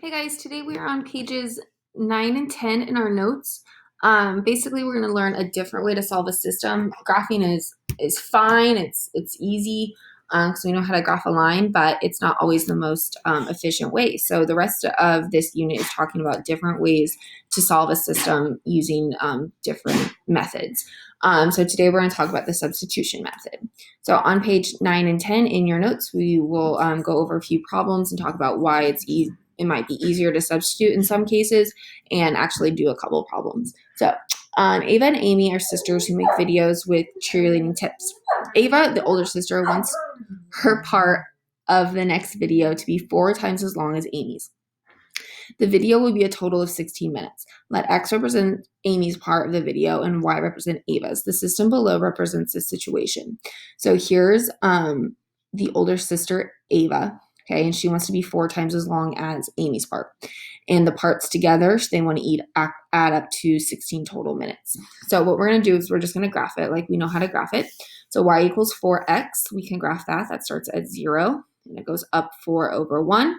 Hey guys, today we are on pages 9 and 10 in our notes. Basically, we're going to learn a different way to solve a system. Graphing is fine, it's easy because we know how to graph a line, but it's not always the most efficient way. So the rest of this unit is talking about different ways to solve a system using different methods. So today we're going to talk about the substitution method. So on page 9 and 10 in your notes, we will go over a few problems and talk about why it might be easier to substitute in some cases and actually do a couple of problems. So Ava and Amy are sisters who make videos with cheerleading tips. Ava, the older sister, wants her part of the next video to be 4 times as long as Amy's. The video will be a total of 16 minutes. Let X represent Amy's part of the video and Y represent Ava's. The system below represents this situation. So here's the older sister, Ava. Okay, and she wants to be 4 times as long as Amy's part. And the parts together, they want to add up to 16 total minutes. So what we're going to do is we're just going to graph it like we know how to graph it. So y equals 4x, we can graph that. That starts at 0, and it goes up 4 over 1.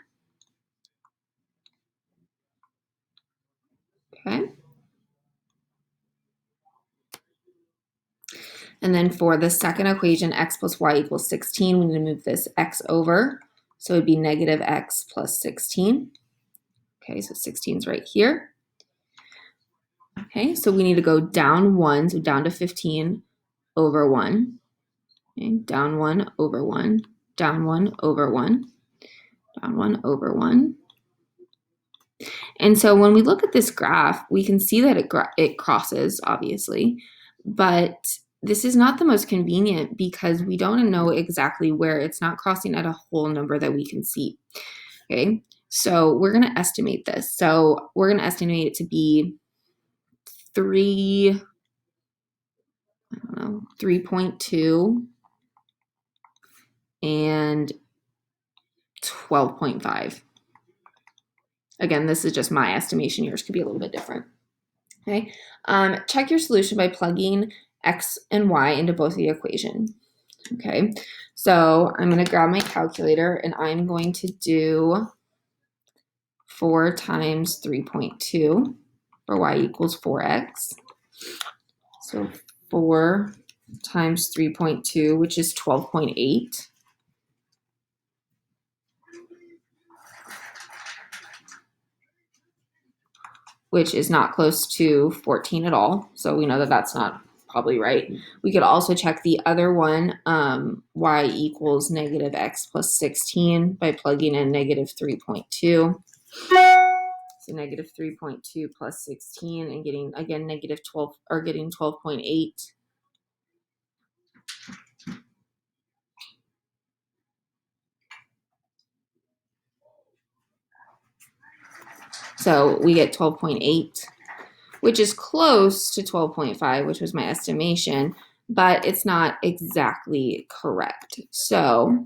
Okay. And then for the second equation, x plus y equals 16, we need to move this x over. So it would be negative x plus 16. Okay, so 16 is right here. Okay, so we need to go down 1, so down to 15 over 1. Okay, down 1 over 1, down 1 over 1, down 1 over 1. And so when we look at this graph, we can see that it crosses, obviously, but this is not the most convenient because we don't know exactly where it's not crossing at a whole number that we can see. Okay, so we're going to estimate this. So we're going to estimate it to be 3.2 and 12.5. Again, this is just my estimation. Yours could be a little bit different. Okay, check your solution by plugging x and y into both of the equation. Okay, so I'm going to grab my calculator and I'm going to do 4 times 3.2 for y equals 4x. So 4 times 3.2, which is 12.8. Which is not close to 14 at all. So we know that that's not probably right. We could also check the other one, y equals negative x plus 16 by plugging in negative 3.2. So negative 3.2 plus 16 and getting, again, negative 12, or getting 12.8. So we get 12.8, which is close to 12.5, which was my estimation, but it's not exactly correct. So,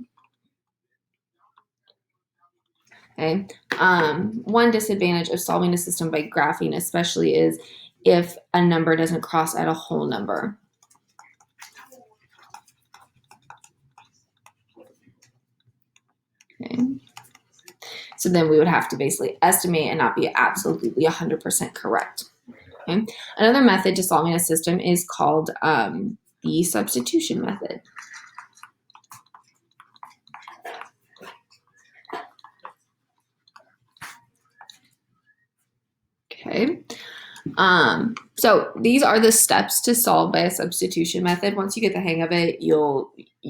okay, one disadvantage of solving a system by graphing especially is if a number doesn't cross at a whole number. Okay. So then we would have to basically estimate and not be absolutely 100% correct. Okay. Another method to solving a system is called the substitution method. Okay. So these are the steps to solve by a substitution method. Once you get the hang of it,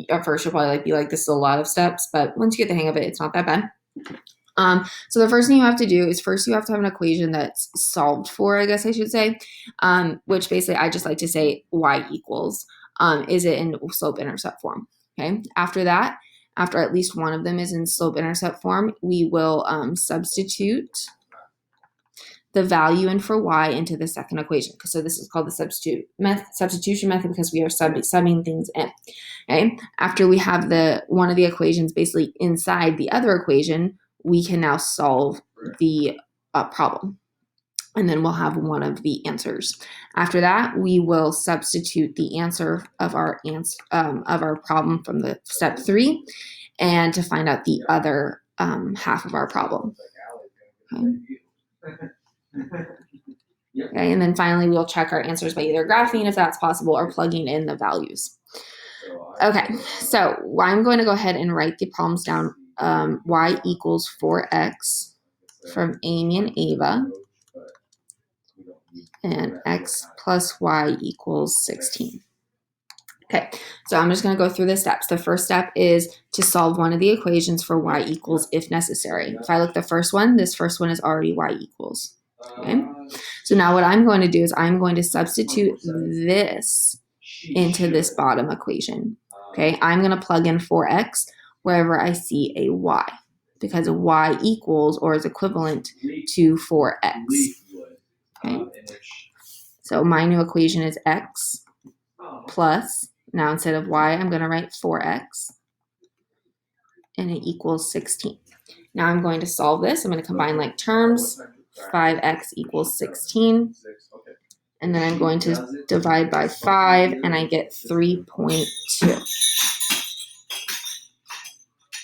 at first you'll probably be like, this is a lot of steps, but once you get the hang of it, it's not that bad. So the first thing you have to do is first you have to have an equation that's solved for, I guess I should say, which basically I just like to say y equals, is it in slope-intercept form, okay? After that, after at least one of them is in slope-intercept form, we will substitute the value in for y into the second equation. So this is called the substitution method because we are subbing things in, okay? After we have one of the equations basically inside the other equation, we can now solve the problem. And then we'll have one of the answers. After that, we will substitute the answer of our problem from the step 3 and to find out the other half of our problem. Okay. Okay, and then finally we'll check our answers by either graphing if that's possible or plugging in the values. Okay, so I'm going to go ahead and write the problems down. Y equals 4x from Amy and Ava, and x plus y equals 16. Okay, so I'm just going to go through the steps. The first step is to solve one of the equations for y equals if necessary. If I look at the first one, this first one is already y equals. Okay, so now what I'm going to do is I'm going to substitute this into this bottom equation. Okay, I'm going to plug in 4x wherever I see a y, because y equals or is equivalent to 4x. Okay, so my new equation is x plus, now instead of y, I'm going to write 4x, and it equals 16. Now I'm going to solve this. I'm going to combine like terms. 5x equals 16. And then I'm going to divide by 5, and I get 3.2.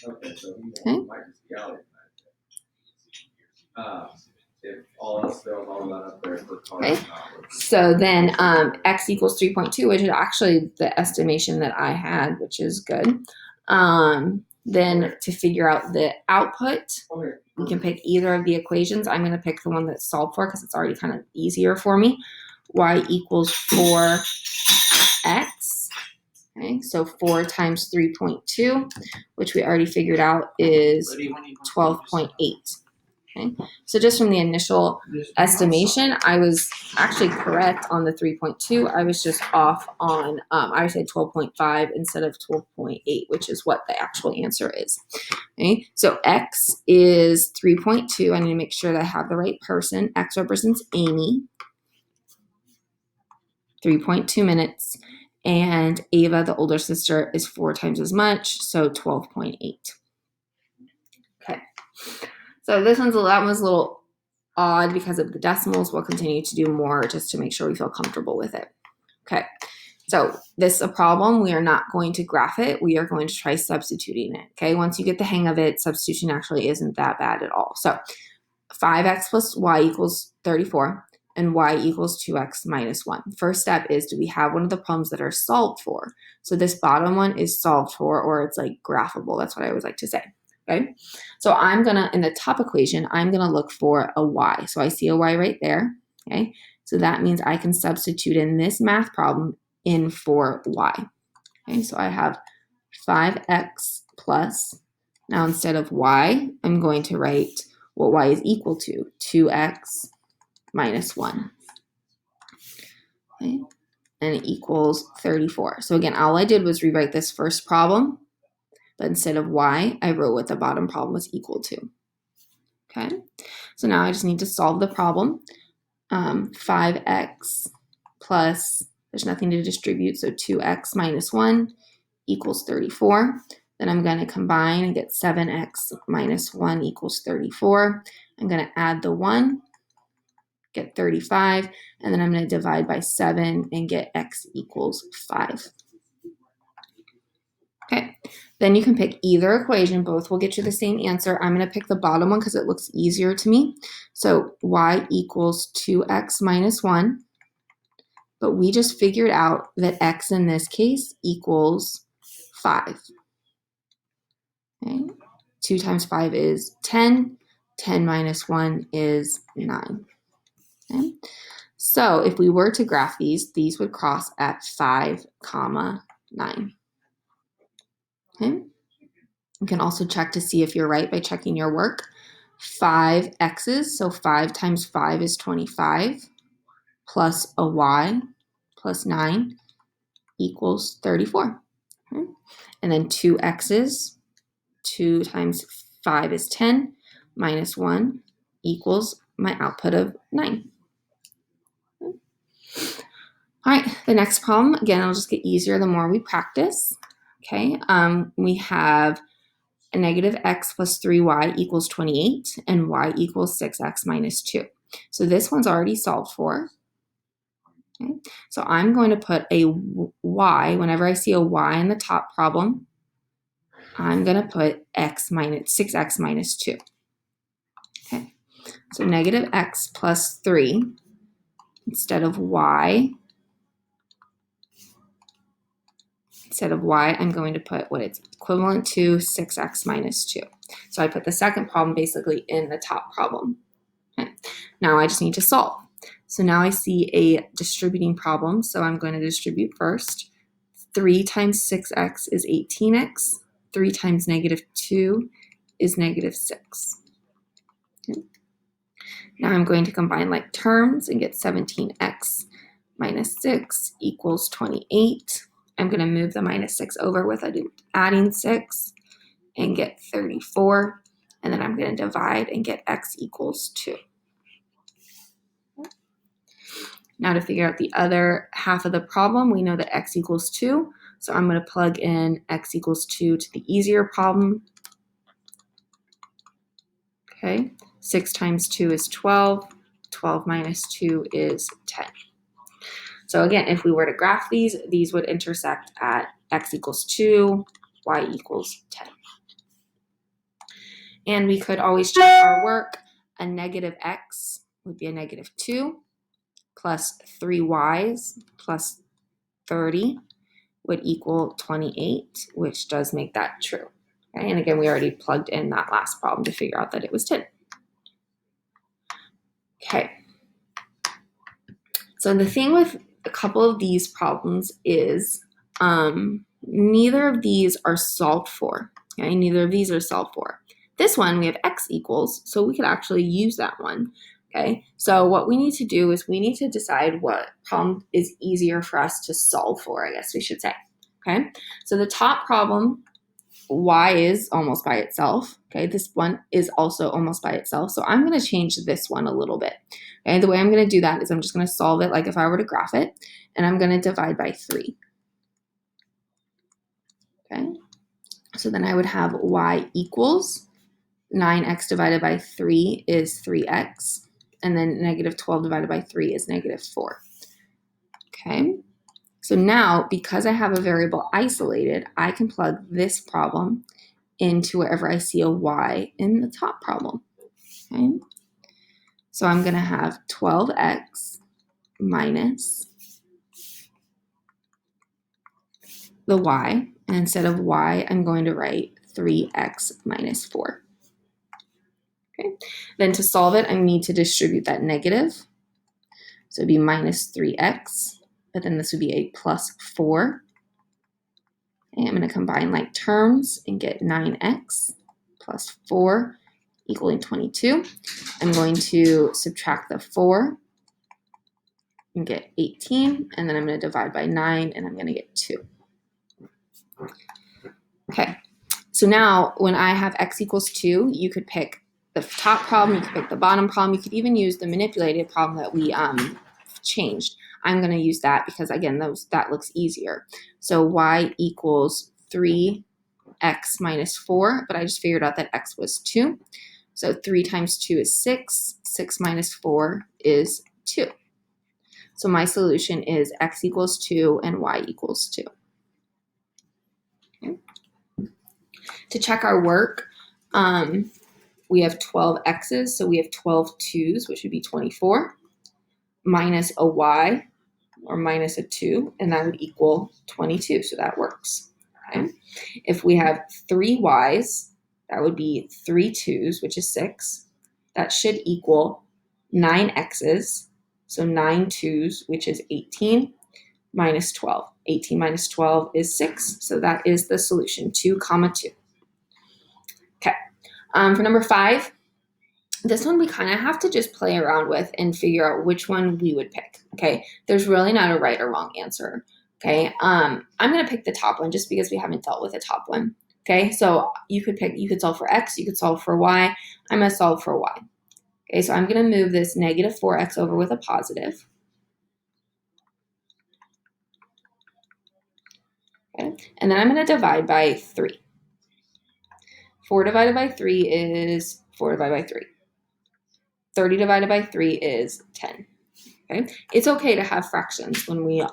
Okay. Okay. So then x equals 3.2, which is actually the estimation that I had, which is good. Then to figure out the output, we can pick either of the equations. I'm going to pick the one that's solved for because it's already kind of easier for me. Y equals 4x. Okay, so 4 times 3.2, which we already figured out is 12.8. Okay, so just from the initial estimation, I was actually correct on the 3.2. I was just off on, I said 12.5 instead of 12.8, which is what the actual answer is. Okay, so X is 3.2. I need to make sure that I have the right person. X represents Amy, 3.2 minutes. And Ava, the older sister, is 4 times as much, so 12.8. Okay. So this one's that was a little odd because of the decimals. We'll continue to do more just to make sure we feel comfortable with it. Okay, so this is a problem. We are not going to graph it. We are going to try substituting it. Okay, once you get the hang of it, substitution actually isn't that bad at all. So 5x plus y equals 34, and y equals 2x minus 1. First step is, do we have one of the problems that are solved for? So this bottom one is solved for, or it's like graphable. That's what I always like to say. Okay, so I'm gonna, in the top equation, I'm gonna look for a y. So I see a y right there. Okay, so that means I can substitute in this math problem in for y. Okay, so I have 5x plus, now instead of y, I'm going to write what y is equal to, 2x minus 1. Okay, and it equals 34. So again, all I did was rewrite this first problem, but instead of y, I wrote what the bottom problem was equal to. Okay, so now I just need to solve the problem. 5x plus, there's nothing to distribute, so 2x minus 1 equals 34. Then I'm going to combine and get 7x minus 1 equals 34. I'm going to add the 1, get 35, and then I'm going to divide by 7 and get x equals 5. Okay, then you can pick either equation. Both will get you the same answer. I'm going to pick the bottom one because it looks easier to me. So y equals 2x minus 1. But we just figured out that x in this case equals 5. Okay, 2 times 5 is 10. 10 minus 1 is 9. Okay, so if we were to graph these would cross at 5, 9. Okay. You can also check to see if you're right by checking your work. 5 x's, so 5 times 5 is 25, plus a y, plus 9, equals 34. Okay. And then 2 x's, 2 times 5 is 10, minus 1, equals my output of 9. Okay. All right, the next problem, again, it'll just get easier the more we practice. Okay, we have a negative x plus 3y equals 28, and y equals 6x minus 2. So this one's already solved for. Okay, so I'm going to put a y, whenever I see a y in the top problem, I'm going to put 6x minus 2. Okay, so negative x plus 3 instead of y, I'm going to put what it's equivalent to 6x minus 2. So I put the second problem basically in the top problem. Okay. Now I just need to solve. So now I see a distributing problem, so I'm going to distribute first. 3 times 6x is 18x. 3 times negative 2 is negative 6. Okay. Now I'm going to combine like terms and get 17x minus 6 equals 28. I'm going to move the minus 6 over with adding 6 and get 34. And then I'm going to divide and get x equals 2. Now to figure out the other half of the problem, we know that x equals 2. So I'm going to plug in x equals 2 to the easier problem. Okay, 6 times 2 is 12. 12 minus 2 is 10. So again, if we were to graph these would intersect at x equals 2, y equals 10. And we could always check our work. A negative x would be a negative 2 plus 3y's plus 30 would equal 28, which does make that true. Okay? And again, we already plugged in that last problem to figure out that it was 10. Okay. So the thing with a couple of these problems is neither of these are solved for. Okay? Neither of these are solved for. This one, we have x equals, so we could actually use that one. Okay, so what we need to do is we need to decide what problem is easier for us to solve for, I guess we should say. Okay, so the top problem, y is almost by itself. Okay, this one is also almost by itself. So I'm going to change this one a little bit. Okay, the way I'm going to do that is I'm just going to solve it like if I were to graph it, and I'm going to divide by 3. Okay, so then I would have y equals 9x divided by 3 is 3x. And then negative 12 divided by 3 is negative 4. Okay, so now because I have a variable isolated, I can plug this problem into wherever I see a y in the top problem. Okay, so I'm going to have 12x minus the y, and instead of y, I'm going to write 3x minus 4. Okay, then to solve it, I need to distribute that negative. So it'd be minus 3x, but then this would be a plus 4. Okay, I'm going to combine like terms and get 9x plus 4 equaling 22. I'm going to subtract the 4 and get 18, and then I'm going to divide by 9, and I'm going to get 2. Okay, so now when I have x equals 2, you could pick the top problem, you could pick the bottom problem, you could even use the manipulated problem that we changed. I'm going to use that because, again, that looks easier. So y equals 3x minus 4, but I just figured out that x was 2. So 3 times 2 is 6. 6 minus 4 is 2. So my solution is x equals 2 and y equals 2. Okay. To check our work, we have 12 x's, so we have 12 2's, which would be 24, minus a y, or minus a 2, and that would equal 22, so that works. Okay. If we have 3 y's, that would be 3 2's, which is 6. That should equal 9 x's, so 9 2's, which is 18, minus 12. 18 minus 12 is 6, so that is the solution, 2, 2. Okay, for number 5, this one we kind of have to just play around with and figure out which one we would pick. Okay, there's really not a right or wrong answer. Okay, I'm going to pick the top one just because we haven't dealt with the top one. Okay, so you could solve for x, you could solve for y. I'm going to solve for y. Okay, so I'm going to move this negative 4x over with a positive. Okay, and then I'm going to divide by 3. 4 divided by 3 is 4 divided by 3. 30 divided by 3 is 10. Okay, it's okay to have fractions when we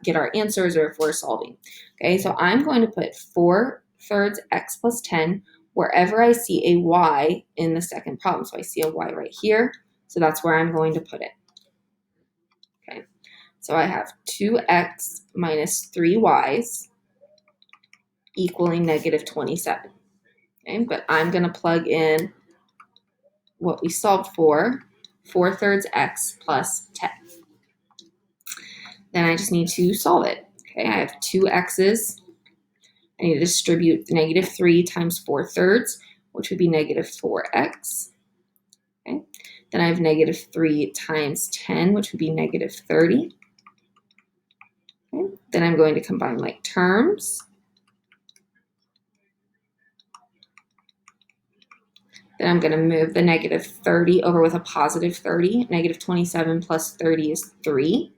get our answers or if we're solving. Okay, so I'm going to put 4/3 x plus 10 wherever I see a y in the second problem. So I see a y right here, so that's where I'm going to put it. Okay, so I have 2x minus 3y's equaling negative 27. Okay, but I'm going to plug in what we solved for, 4/3 x plus 10. Then I just need to solve it. Okay, I have 2x's. I need to distribute the negative 3 times 4/3, which would be negative 4x. Okay, then I have negative 3 times 10, which would be negative 30. Okay, then I'm going to combine like terms. Then I'm going to move the negative 30 over with a positive 30. Negative 27 plus 30 is 3.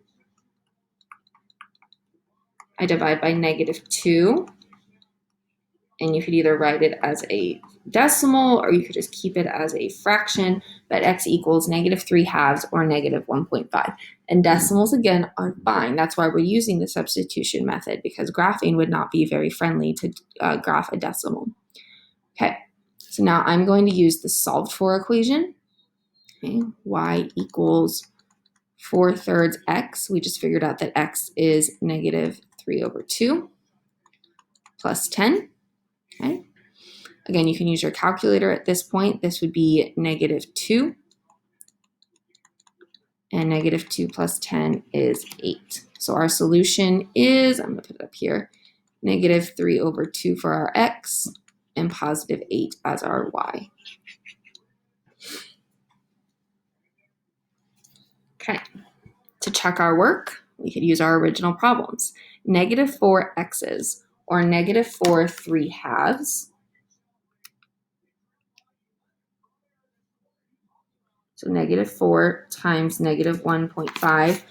I divide by negative 2. And you could either write it as a decimal or you could just keep it as a fraction, but x equals negative 3/2 or negative 1.5. And decimals, again, are fine. That's why we're using the substitution method, because graphing would not be very friendly to graph a decimal. Okay, so now I'm going to use the solved for equation. Okay, y equals 4/3 x. We just figured out that x is negative 3/2 plus 10. Okay. Again, you can use your calculator at this point. This would be negative 2. And negative 2 plus 10 is 8. So our solution is, I'm going to put it up here, negative 3/2 for our x and positive 8 as our y. Okay. To check our work, we could use our original problems. Negative 4x's or negative 4 3/2. So negative 4 times negative 1.5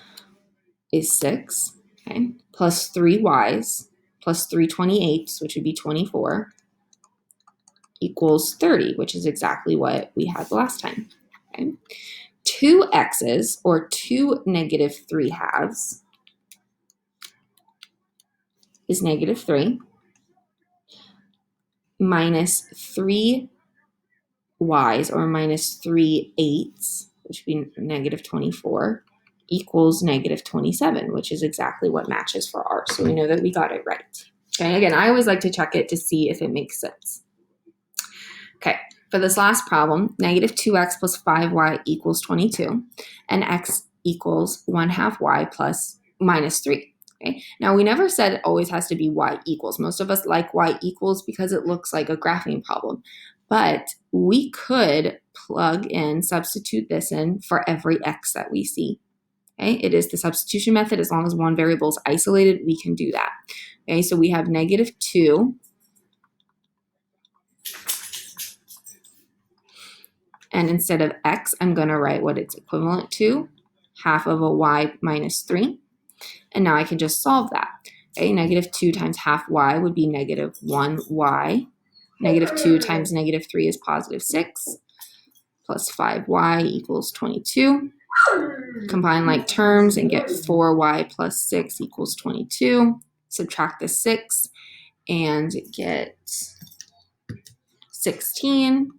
is 6, okay, plus 3y's plus 3/28, which would be 24, equals 30, which is exactly what we had last time. Okay. 2x's or 2 negative 3/2 is negative 3 minus 3 y's or minus 3/8, which would be negative 24, equals negative 27, which is exactly what matches for ours. So we know that we got it right. Okay, again, I always like to check it to see if it makes sense. Okay, for this last problem, negative 2x plus 5y equals 22, and x equals 1/2 y plus minus 3. Okay, now we never said it always has to be y equals. Most of us like y equals because it looks like a graphing problem. But we could plug in, substitute this in for every x that we see. Okay, it is the substitution method. As long as one variable is isolated, we can do that. Okay, so we have negative 2. And instead of x, I'm going to write what it's equivalent to, 1/2 of a y minus 3. And now I can just solve that. Okay, negative 2 times 1/2 y would be negative 1y. Negative 2 times negative 3 is positive 6, plus 5y equals 22. Combine like terms and get 4y plus 6 equals 22. Subtract the 6 and get 16.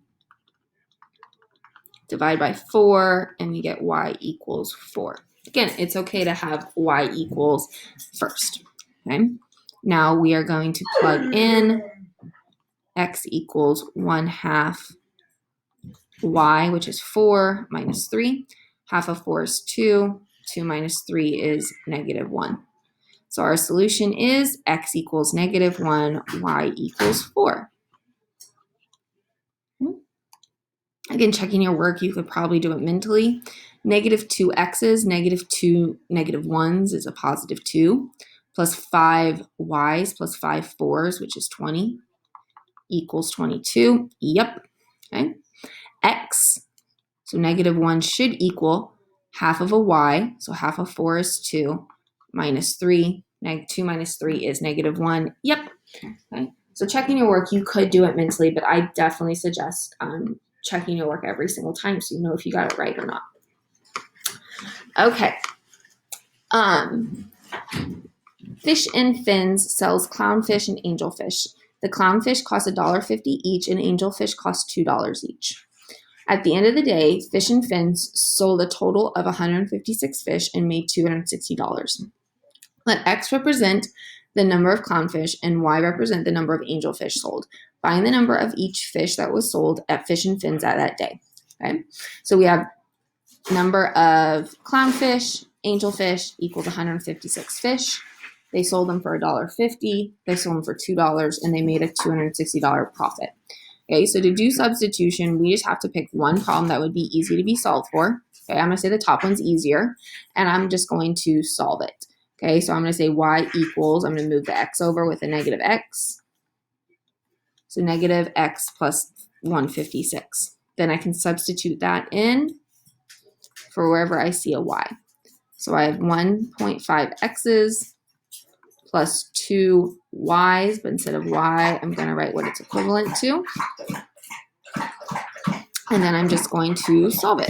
Divide by 4 and we get y equals 4. Again, it's okay to have y equals first. Okay. Now we are going to plug in x equals 1/2 y, which is 4 minus 3. 1/2 of 4 is 2. 2 minus 3 is negative 1. So our solution is x equals negative 1, y equals 4. Again, checking your work, you could probably do it mentally. Negative 2x's, negative 2 negative 1's is a positive 2, plus 5y's plus 5 4's, which is 20, equals 22. Yep. Okay. X, so negative 1 should equal 1/2 of a y, so 1/2 of 4 is 2, minus 3. 2 minus 3 is negative 1. Yep. Okay. So checking your work, you could do it mentally, but I definitely suggest checking your work every single time so you know if you got it right or not. Okay. Fish and Fins sells clownfish and angelfish. The clownfish costs $1.50 each and angelfish costs $2 each. At the end of the day, Fish and Fins sold a total of 156 fish and made $260. Let X represent the number of clownfish and Y represent the number of angelfish sold. Find the number of each fish that was sold at Fish and Fins at that day. Okay, so we have number of clownfish, angelfish equals 156 fish. They sold them for $1.50. They sold them for $2, and they made a $260 profit. Okay, so to do substitution, we just have to pick one problem that would be easy to be solved for. Okay, I'm going to say the top one's easier, and I'm just going to solve it. Okay, so I'm going to say y equals, I'm going to move the x over with a negative x. So negative x plus 156. Then I can substitute that in for wherever I see a y. So I have 1.5 x's plus 2 y's, but instead of y, I'm going to write what it's equivalent to. And then I'm just going to solve it.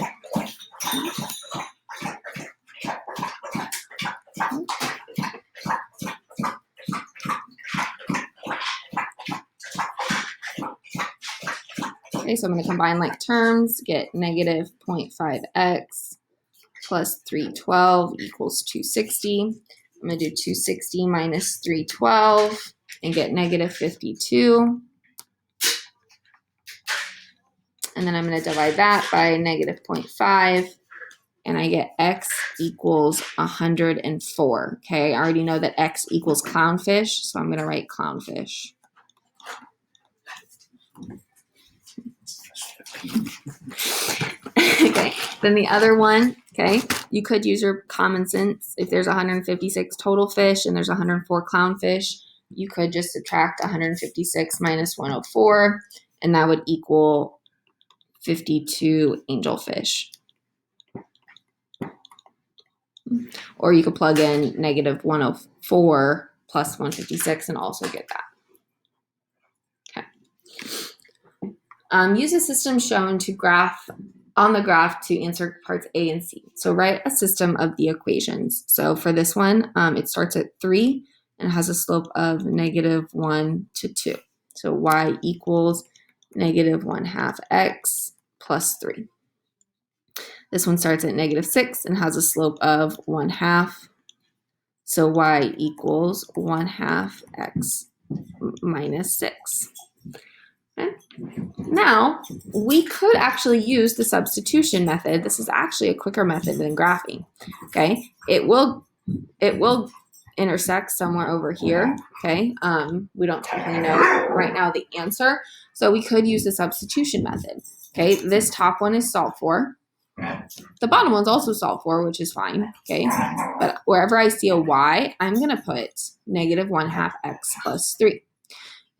Okay, so I'm going to combine like terms, get negative 0.5x plus 312 equals 260. I'm going to do 260 minus 312 and get negative 52. And then I'm going to divide that by negative 0.5, and I get x equals 104. Okay, I already know that x equals clownfish, so I'm going to write clownfish. Okay, then the other one, okay, you could use your common sense. If there's 156 total fish and there's 104 clownfish, you could just subtract 156 minus 104, and that would equal 52 angelfish. Or you could plug in negative 104 plus 156 and also get that. Okay. Use a system shown to graph on the graph to answer parts A and C. So write a system of the equations. So for this one, it starts at 3 and has a slope of negative 1 to 2. So y equals negative 1/2 x plus 3. This one starts at negative 6 and has a slope of 1/2. So y equals 1/2 x minus 6. Okay. Now, we could actually use the substitution method. This is actually a quicker method than graphing. Okay, it will intersect somewhere over here. Okay, we don't technically know right now the answer, so we could use the substitution method. Okay, this top one is solved for. The bottom one's also solved for, which is fine. Okay, but wherever I see a y, I'm gonna put negative 1/2 x plus 3.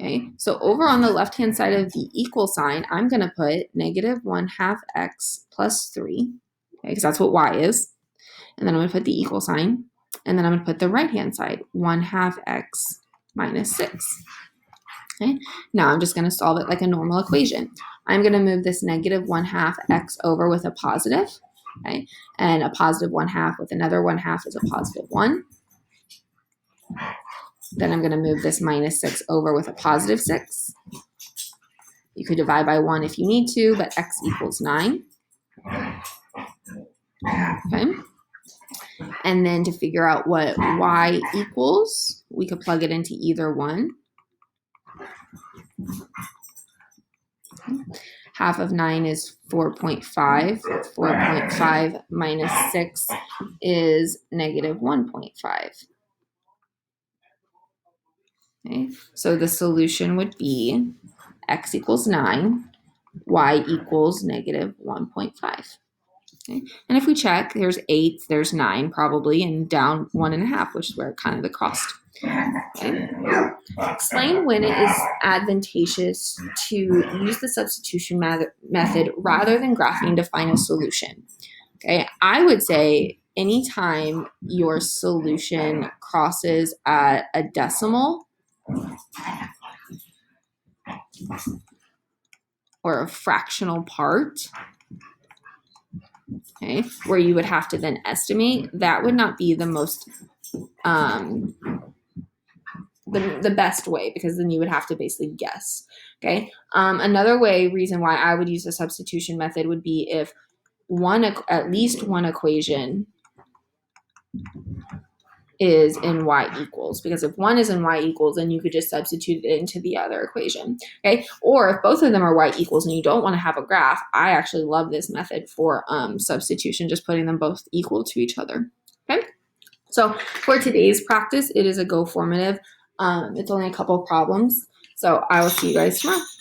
Okay, so over on the left-hand side of the equal sign, I'm going to put negative 1/2 x plus 3, okay, because that's what y is. And then I'm going to put the equal sign. And then I'm going to put the right-hand side, 1/2 x minus 6. Okay, now I'm just going to solve it like a normal equation. I'm going to move this negative 1/2 x over with a positive. Okay, and a positive 1/2 with another 1/2 is a positive 1. Then I'm going to move this minus 6 over with a positive 6. You could divide by 1 if you need to, but x equals 9. Okay. And then to figure out what y equals, we could plug it into either one. Half of 9 is 4.5. 4.5 minus 6 is negative 1.5. Okay, so the solution would be x equals 9, y equals negative 1.5. Okay, and if we check, there's 8, there's 9 probably, and down 1.5, which is where kind of the crossed. Okay. Explain when it is advantageous to use the substitution method rather than graphing to find a solution. Okay, I would say anytime your solution crosses at a decimal or a fractional part, okay, where you would have to then estimate, that would not be the most the best way, because then you would have to basically guess. Okay. Another reason why I would use the substitution method would be if at least one equation is in y equals, because if one is in y equals, then you could just substitute it into the other equation. Okay. Or if both of them are y equals and you don't want to have a graph, I actually love this method for substitution, just putting them both equal to each other. Okay. So for today's practice, it is a Go formative. It's only a couple of problems. So I will see you guys tomorrow.